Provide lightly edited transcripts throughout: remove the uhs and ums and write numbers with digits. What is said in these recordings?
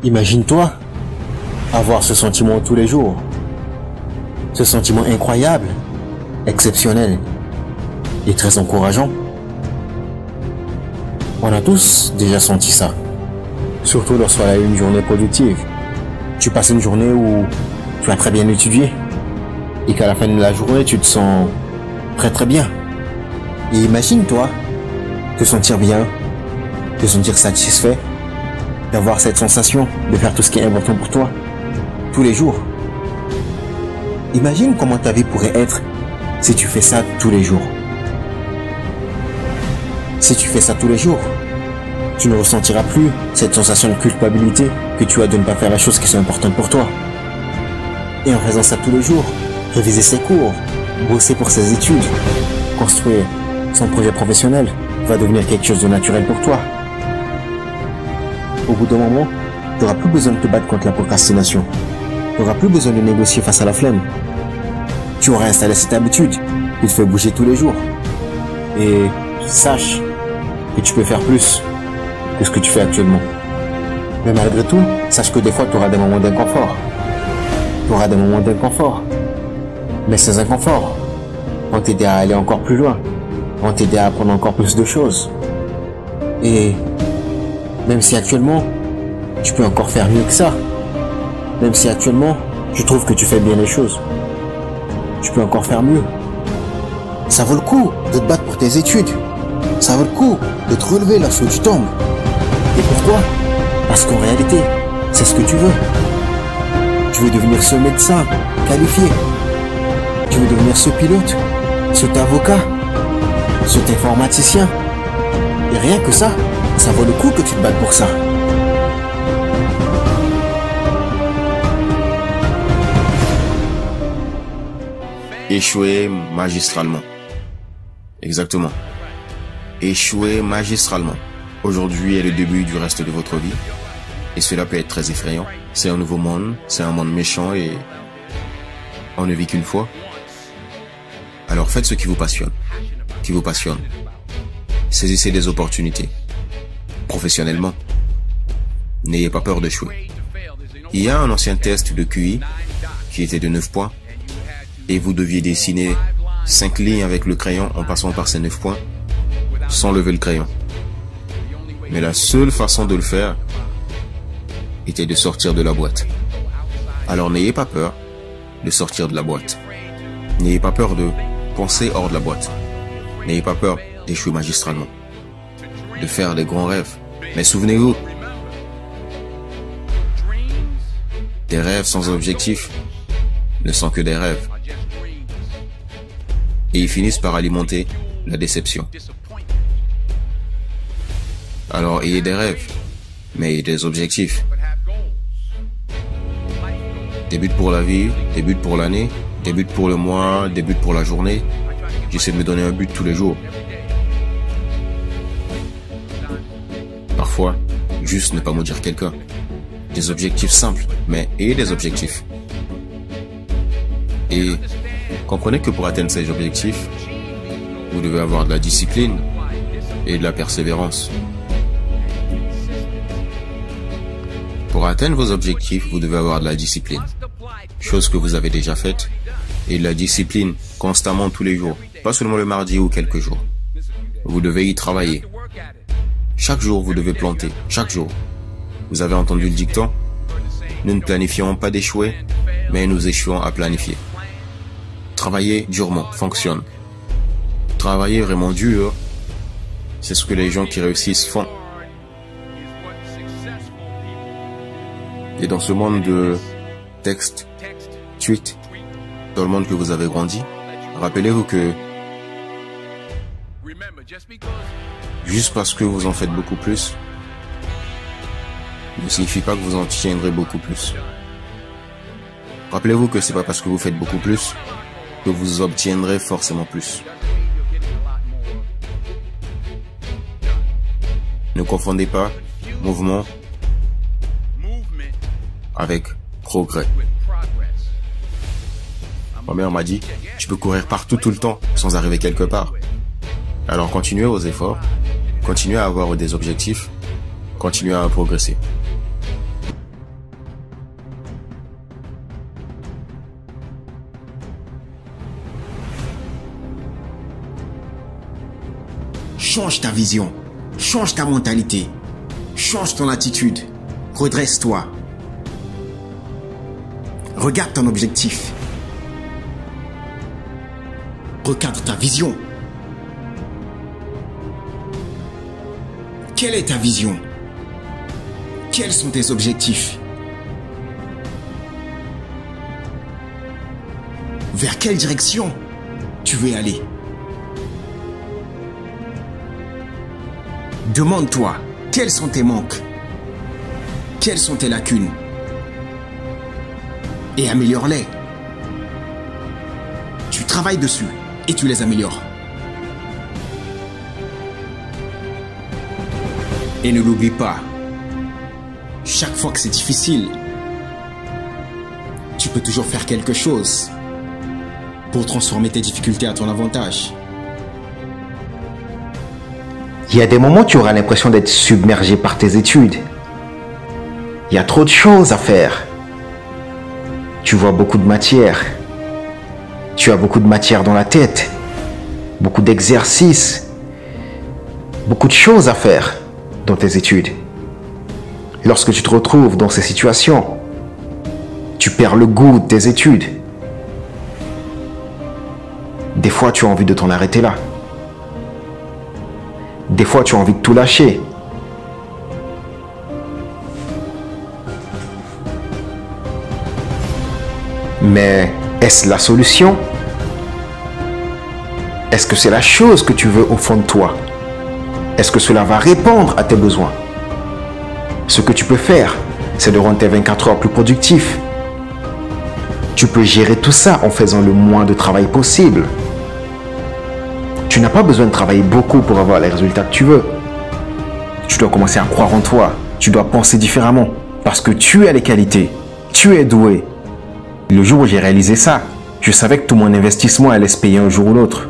Imagine-toi avoir ce sentiment tous les jours. Ce sentiment incroyable, exceptionnel et très encourageant. On a tous déjà senti ça. Surtout lorsqu'on a eu une journée productive. Tu passes une journée où tu as très bien étudié et qu'à la fin de la journée, tu te sens très bien. Et imagine-toi te sentir bien, te sentir satisfait, d'avoir cette sensation de faire tout ce qui est important pour toi tous les jours. Imagine comment ta vie pourrait être si tu fais ça tous les jours. Si tu fais ça tous les jours, tu ne ressentiras plus cette sensation de culpabilité que tu as de ne pas faire les choses qui sont importantes pour toi. Et en faisant ça tous les jours, réviser ses cours, bosser pour ses études, construire son projet professionnel va devenir quelque chose de naturel pour toi. Au bout d'un moment, tu n'auras plus besoin de te battre contre la procrastination. Tu n'auras plus besoin de négocier face à la flemme. Tu auras installé cette habitude qui te fait bouger tous les jours. Et sache que tu peux faire plus que ce que tu fais actuellement. Mais malgré tout, sache que des fois, tu auras des moments d'inconfort. Tu auras des moments d'inconfort. Mais ces inconforts vont t'aider à aller encore plus loin, vont t'aider à apprendre encore plus de choses. Et même si actuellement, tu peux encore faire mieux que ça, même si actuellement, tu trouves que tu fais bien les choses, tu peux encore faire mieux. Ça vaut le coup de te battre pour tes études. Ça vaut le coup de te relever lorsque tu tombes. Et pourquoi? Parce qu'en réalité, c'est ce que tu veux. Tu veux devenir ce médecin qualifié. Tu veux devenir ce pilote, cet avocat, cet informaticien. Et rien que ça vaut le coup que tu te battes pour ça. Échouer magistralement. Exactement. Échouer magistralement. Aujourd'hui est le début du reste de votre vie. Et cela peut être très effrayant. C'est un nouveau monde, c'est un monde méchant et on ne vit qu'une fois. Alors faites ce qui vous passionne. Qui vous passionne. Saisissez des opportunités. Professionnellement. N'ayez pas peur d'échouer. Il y a un ancien test de QI qui était de 9 points. Et vous deviez dessiner 5 lignes avec le crayon en passant par ces 9 points sans lever le crayon. Mais la seule façon de le faire était de sortir de la boîte. Alors n'ayez pas peur de sortir de la boîte. N'ayez pas peur de penser hors de la boîte. N'ayez pas peur d'échouer magistralement. De faire des grands rêves. Mais souvenez-vous, des rêves sans objectif ne sont que des rêves. Et ils finissent par alimenter la déception. Alors ayez des rêves, mais ayez des objectifs. Des buts pour la vie, des buts pour l'année, des buts pour le mois, des buts pour la journée. J'essaie de me donner un but tous les jours. Parfois, juste ne pas maudire quelqu'un. Des objectifs simples, mais ayez des objectifs. Et comprenez que pour atteindre ces objectifs, vous devez avoir de la discipline et de la persévérance. Pour atteindre vos objectifs, vous devez avoir de la discipline, chose que vous avez déjà faite, et de la discipline constamment tous les jours, pas seulement le mardi ou quelques jours. Vous devez y travailler. Chaque jour, vous devez planter, chaque jour. Vous avez entendu le dicton? Nous ne planifions pas d'échouer, mais nous échouons à planifier. Travailler durement fonctionne. Travailler vraiment dur, c'est ce que les gens qui réussissent font. Et dans ce monde de texte, tweet, dans le monde que vous avez grandi, rappelez-vous que juste parce que vous en faites beaucoup plus, ne signifie pas que vous en tiendrez beaucoup plus. Rappelez-vous que c'est pas parce que vous faites beaucoup plus que vous obtiendrez forcément plus. Ne confondez pas mouvement avec progrès. Ma mère m'a dit, tu peux courir partout tout le temps sans arriver quelque part. Alors continuez vos efforts, continuez à avoir des objectifs, continuez à progresser. Change ta vision. Change ta mentalité. Change ton attitude. Redresse-toi. Regarde ton objectif. Recadre ta vision. Quelle est ta vision? Quels sont tes objectifs? Vers quelle direction tu veux aller? Demande-toi, quels sont tes manques? Quelles sont tes lacunes? Et améliore-les. Tu travailles dessus et tu les améliores. Et ne l'oublie pas, chaque fois que c'est difficile, tu peux toujours faire quelque chose pour transformer tes difficultés à ton avantage. Il y a des moments où tu auras l'impression d'être submergé par tes études. Il y a trop de choses à faire. Tu vois beaucoup de matière. Tu as beaucoup de matière dans la tête. Beaucoup d'exercices. Beaucoup de choses à faire dans tes études. Lorsque tu te retrouves dans ces situations, tu perds le goût de tes études. Des fois, tu as envie de t'en arrêter là. Des fois, tu as envie de tout lâcher. Mais est-ce la solution? Est-ce que c'est la chose que tu veux au fond de toi? Est-ce que cela va répondre à tes besoins? Ce que tu peux faire, c'est de rendre tes 24 heures plus productifs. Tu peux gérer tout ça en faisant le moins de travail possible. Tu n'as pas besoin de travailler beaucoup pour avoir les résultats que tu veux. Tu dois commencer à croire en toi. Tu dois penser différemment. Parce que tu as les qualités. Tu es doué. Le jour où j'ai réalisé ça, je savais que tout mon investissement allait se payer un jour ou l'autre.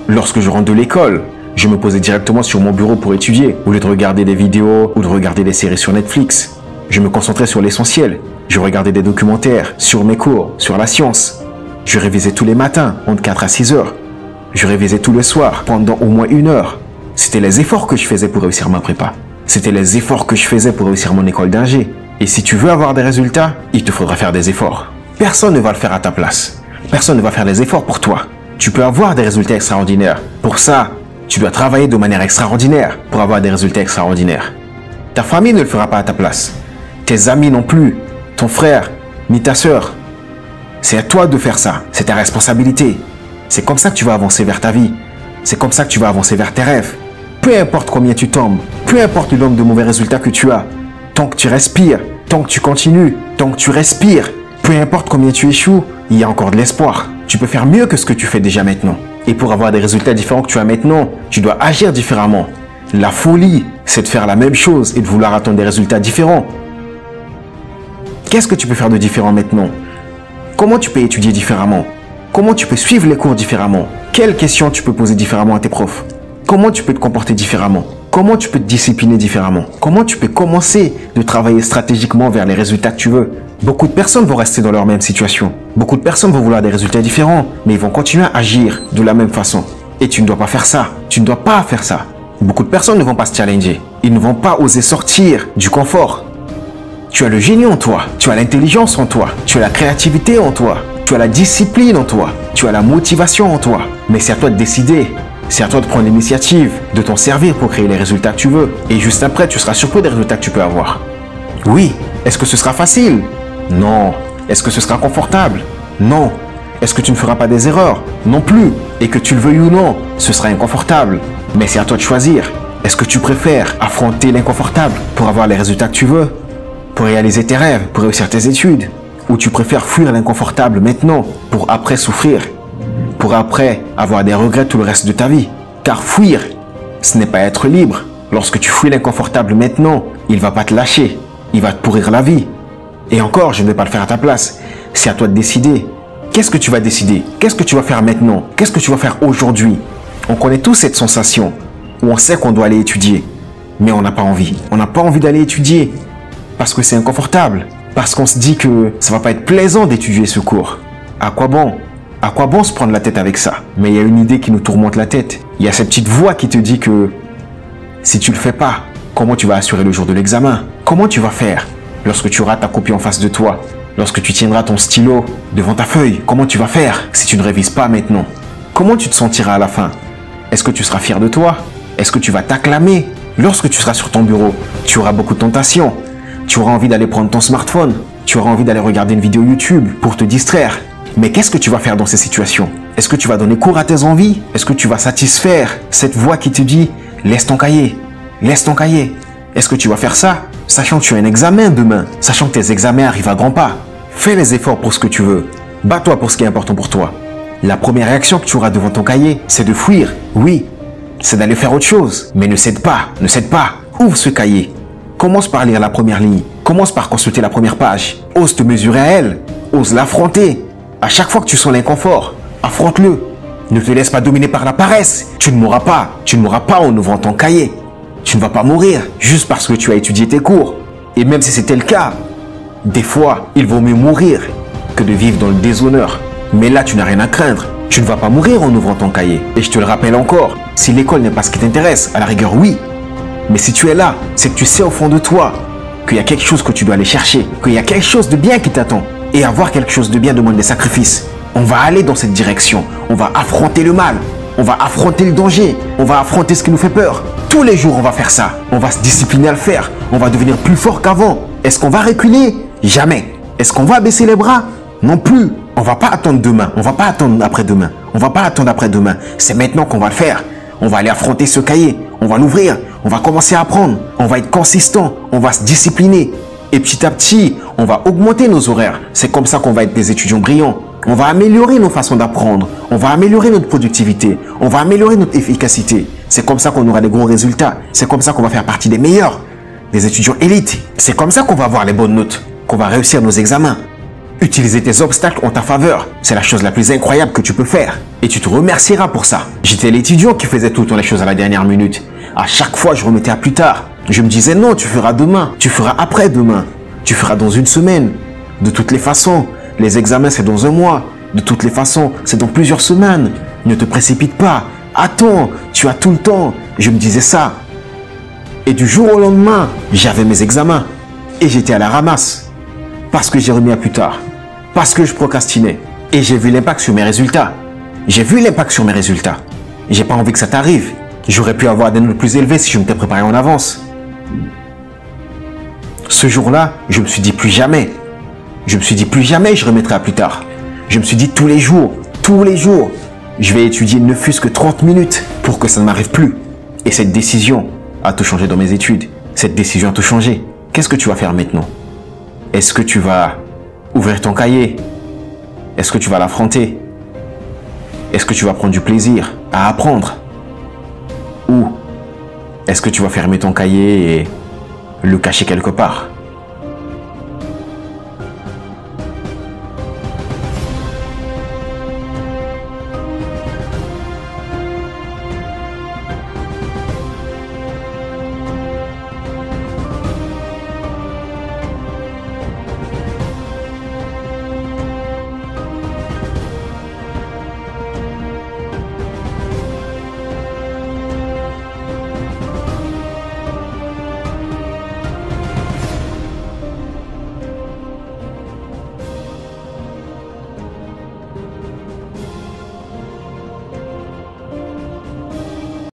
Lorsque je rentre de l'école, je me posais directement sur mon bureau pour étudier, au lieu de regarder des vidéos ou de regarder des séries sur Netflix. Je me concentrais sur l'essentiel. Je regardais des documentaires sur mes cours, sur la science. Je révisais tous les matins, entre 4 à 6 heures. Je révisais tous les soirs, pendant au moins 1 heure. C'était les efforts que je faisais pour réussir ma prépa. C'était les efforts que je faisais pour réussir mon école d'ingé. Et si tu veux avoir des résultats, il te faudra faire des efforts. Personne ne va le faire à ta place. Personne ne va faire des efforts pour toi. Tu peux avoir des résultats extraordinaires. Pour ça, tu dois travailler de manière extraordinaire pour avoir des résultats extraordinaires. Ta famille ne le fera pas à ta place. Tes amis non plus. Ton frère, ni ta sœur. C'est à toi de faire ça. C'est ta responsabilité. C'est comme ça que tu vas avancer vers ta vie. C'est comme ça que tu vas avancer vers tes rêves. Peu importe combien tu tombes, peu importe le nombre de mauvais résultats que tu as, tant que tu respires, tant que tu continues, tant que tu respires, peu importe combien tu échoues, il y a encore de l'espoir. Tu peux faire mieux que ce que tu fais déjà maintenant. Et pour avoir des résultats différents que tu as maintenant, tu dois agir différemment. La folie, c'est de faire la même chose et de vouloir attendre des résultats différents. Qu'est-ce que tu peux faire de différent maintenant? Comment tu peux étudier différemment? Comment tu peux suivre les cours différemment? Quelles questions tu peux poser différemment à tes profs? Comment tu peux te comporter différemment? Comment tu peux te discipliner différemment? Comment tu peux commencer de travailler stratégiquement vers les résultats que tu veux? Beaucoup de personnes vont rester dans leur même situation. Beaucoup de personnes vont vouloir des résultats différents, mais ils vont continuer à agir de la même façon. Et tu ne dois pas faire ça. Tu ne dois pas faire ça. Beaucoup de personnes ne vont pas se challenger. Ils ne vont pas oser sortir du confort. Tu as le génie en toi. Tu as l'intelligence en toi. Tu as la créativité en toi. Tu as la discipline en toi. Tu as la motivation en toi. Mais c'est à toi de décider. C'est à toi de prendre l'initiative, de t'en servir pour créer les résultats que tu veux. Et juste après, tu seras surpris des résultats que tu peux avoir. Oui. Est-ce que ce sera facile? Non. Est-ce que ce sera confortable? Non. Est-ce que tu ne feras pas des erreurs? Non plus. Et que tu le veuilles ou non, ce sera inconfortable. Mais c'est à toi de choisir. Est-ce que tu préfères affronter l'inconfortable pour avoir les résultats que tu veux? Pour réaliser tes rêves, pour réussir tes études? Ou tu préfères fuir l'inconfortable maintenant pour après souffrir? Pour après avoir des regrets tout le reste de ta vie? Car fuir, ce n'est pas être libre. Lorsque tu fuis l'inconfortable maintenant, il ne va pas te lâcher. Il va te pourrir la vie. Et encore, je ne vais pas le faire à ta place. C'est à toi de décider. Qu'est-ce que tu vas décider? Qu'est-ce que tu vas faire maintenant? Qu'est-ce que tu vas faire aujourd'hui? On connaît tous cette sensation où on sait qu'on doit aller étudier, mais on n'a pas envie. On n'a pas envie d'aller étudier parce que c'est inconfortable, parce qu'on se dit que ça va pas être plaisant d'étudier ce cours. À quoi bon? À quoi bon se prendre la tête avec ça? Mais il y a une idée qui nous tourmente la tête. Il y a cette petite voix qui te dit que si tu le fais pas, comment tu vas assurer le jour de l'examen? Comment tu vas faire lorsque tu auras ta copie en face de toi? Lorsque tu tiendras ton stylo devant ta feuille, comment tu vas faire si tu ne révises pas maintenant? Comment tu te sentiras à la fin? Est-ce que tu seras fier de toi? Est-ce que tu vas t'acclamer? Lorsque tu seras sur ton bureau, tu auras beaucoup de tentations. Tu auras envie d'aller prendre ton smartphone. Tu auras envie d'aller regarder une vidéo YouTube pour te distraire. Mais qu'est-ce que tu vas faire dans ces situations? Est-ce que tu vas donner cours à tes envies? Est-ce que tu vas satisfaire cette voix qui te dit « laisse ton cahier, laisse ton cahier ». Est-ce que tu vas faire ça, sachant que tu as un examen demain, sachant que tes examens arrivent à grands pas? Fais les efforts pour ce que tu veux. Bats-toi pour ce qui est important pour toi. La première réaction que tu auras devant ton cahier, c'est de fuir. Oui, c'est d'aller faire autre chose. Mais ne cède pas, ne cède pas. Ouvre ce cahier. Commence par lire la première ligne. Commence par consulter la première page. Ose te mesurer à elle. Ose l'affronter. À chaque fois que tu sens l'inconfort, affronte-le. Ne te laisse pas dominer par la paresse. Tu ne mourras pas. Tu ne mourras pas en ouvrant ton cahier. Tu ne vas pas mourir juste parce que tu as étudié tes cours. Et même si c'était le cas, des fois, il vaut mieux mourir que de vivre dans le déshonneur. Mais là, tu n'as rien à craindre. Tu ne vas pas mourir en ouvrant ton cahier. Et je te le rappelle encore, si l'école n'est pas ce qui t'intéresse, à la rigueur, oui. Mais si tu es là, c'est que tu sais au fond de toi qu'il y a quelque chose que tu dois aller chercher, qu'il y a quelque chose de bien qui t'attend. Et avoir quelque chose de bien demande des sacrifices. On va aller dans cette direction. On va affronter le mal. On va affronter le danger. On va affronter ce qui nous fait peur. Tous les jours, on va faire ça. On va se discipliner à le faire. On va devenir plus fort qu'avant. Est-ce qu'on va reculer? Jamais. Est-ce qu'on va baisser les bras? Non plus. On va pas attendre demain. On va pas attendre après-demain. On va pas attendre après-demain. C'est maintenant qu'on va le faire. On va aller affronter ce cahier. On va l'ouvrir. On va commencer à apprendre. On va être consistant. On va se discipliner. Et petit à petit, on va augmenter nos horaires. C'est comme ça qu'on va être des étudiants brillants. On va améliorer nos façons d'apprendre. On va améliorer notre productivité. On va améliorer notre efficacité. C'est comme ça qu'on aura des gros résultats. C'est comme ça qu'on va faire partie des meilleurs, des étudiants élites. C'est comme ça qu'on va avoir les bonnes notes, qu'on va réussir nos examens. Utiliser tes obstacles en ta faveur, c'est la chose la plus incroyable que tu peux faire. Et tu te remercieras pour ça. J'étais l'étudiant qui faisait tout le temps les choses à la dernière minute. À chaque fois, je remettais à plus tard. Je me disais non, tu feras demain, tu feras après-demain, tu feras dans une semaine. De toutes les façons, les examens c'est dans un mois. De toutes les façons, c'est dans plusieurs semaines. Ne te précipite pas. Attends, tu as tout le temps. Je me disais ça. Et du jour au lendemain, j'avais mes examens. Et j'étais à la ramasse. Parce que j'ai remis à plus tard. Parce que je procrastinais. Et j'ai vu l'impact sur mes résultats. J'ai vu l'impact sur mes résultats. J'ai pas envie que ça t'arrive. J'aurais pu avoir des notes plus élevées si je m'étais préparé en avance. Ce jour-là, je me suis dit plus jamais. Je me suis dit plus jamais je remettrai à plus tard. Je me suis dit tous les jours, je vais étudier ne fût-ce que 30 minutes pour que ça ne m'arrive plus. Et cette décision a tout changé dans mes études. Cette décision a tout changé. Qu'est-ce que tu vas faire maintenant? Est-ce que tu vas ouvrir ton cahier? Est-ce que tu vas l'affronter? Est-ce que tu vas prendre du plaisir à apprendre? Ou est-ce que tu vas fermer ton cahier et le cacher quelque part?